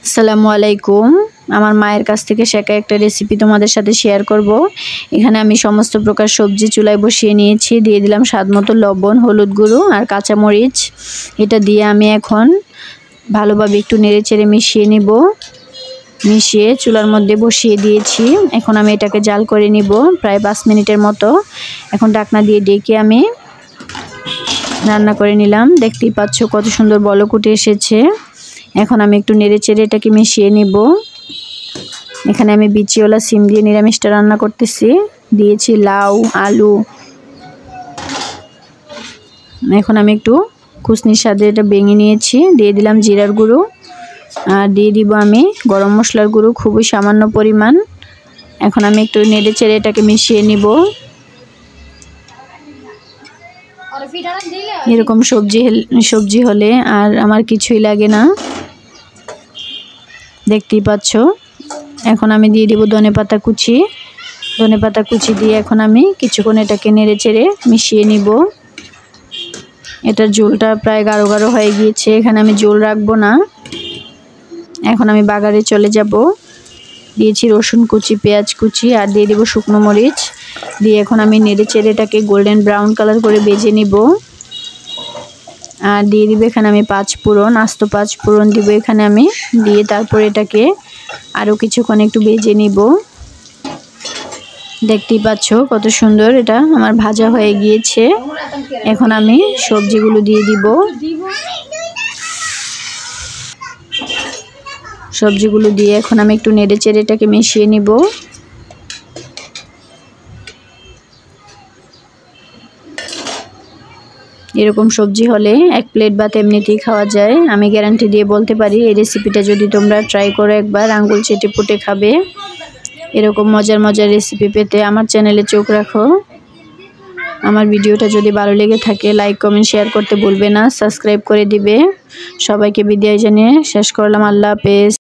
আসসালামু আলাইকুম। আমার মায়ের কাছ থেকে শেখা একটা রেসিপি তোমাদের সাথে শেয়ার করব। এখানে আমি সমস্ত প্রকার সবজি চুলায় বসিয়ে নিয়েছি, দিয়ে দিলাম স্বাদমতো লবণ, হলুদ গুঁড়ো আর কাঁচামরিচ। এটা দিয়ে আমি এখন ভালোভাবে একটু নেড়েচেড়ে মিশিয়ে নিব। মিশিয়ে চুলার মধ্যে বসিয়ে দিয়েছি। এখন আমি এটাকে জাল করে নিব প্রায় 5 মিনিটের মতো। এখন ঢাকনা দিয়ে ডেকে আমি রান্না করে নিলাম। দেখতেই পাচ্ছ কত সুন্দর বলক উঠে এসেছে। এখন আমি একটু নেড়েচেড়ে এটাকে মিশিয়ে নিব। এখানে আমি বিচিওয়ালা সিম দিয়ে নিরামিষটা রান্না করতেছি। দিয়েছি লাউ, আলু। এখন আমি একটু কুচনির সাথে এটা ভেঙে নিয়েছি, দিয়ে দিলাম জিরার গুঁড়ো আর দিয়ে দিব আমি গরম মশলার গুঁড়ো খুবই সামান্য পরিমাণ। এখন আমি একটু নেড়েচেড়ে এটাকে মিশিয়ে নিব। এরকম সবজি হলে আর আমার কিছুই লাগে না, দেখতেই পাচ্ছ। এখন আমি দিয়ে দিব ধনেপাতা কুচি। ধনেপাতা কুচি দিয়ে এখন আমি কিছুক্ষণ এটাকে নেড়েচেড়ে মিশিয়ে নিব। এটার ঝোলটা প্রায় গাঢ় গাঢ় হয়ে গিয়েছে, এখানে আমি ঝোল রাখবো না। এখন আমি বাগারে চলে যাব। দিয়েছি রসুন কুচি, পেঁয়াজ কুচি আর দিয়ে দিব শুকনো মরিচ। দিয়ে এখন আমি নেড়েচেড়ে এটাকে গোল্ডেন ব্রাউন কালার করে ভেজে নিব। আর দিয়ে দিব এখানে আমি 5 ফোড়ন, আস্ত 5 ফোড়ন দিব এখানে আমি। দিয়ে তারপর এটাকে আরও কিছুক্ষণ একটু ভেজে নিব। দেখতেই পাচ্ছ কত সুন্দর এটা আমার ভাজা হয়ে গিয়েছে। এখন আমি সবজিগুলো দিয়ে দিব। সবজিগুলো দিয়ে এখন আমি একটু নেড়েচেড়ে এটাকে মিশিয়ে নিব। এরকম সবজি হলে 1 প্লেট ভাত এমনিতেই খাওয়া যায়। আমি গ্যারান্টি দিয়ে বলতে পারি এই রেসিপিটা যদি তোমরা ট্রাই করো একবার, আঙ্গুল চেটে পুটে খাবে। এরকম মজার মজার রেসিপি পেতে আমার চ্যানেলে চোখ রাখো। আমার ভিডিওটা যদি ভালো লেগে থাকে লাইক কমেন্ট শেয়ার করতে ভুলবে না, সাবস্ক্রাইব করে দিবে। সবাইকে বিদায় জানিয়ে শেষ করলাম। আল্লাহ হাফেজ।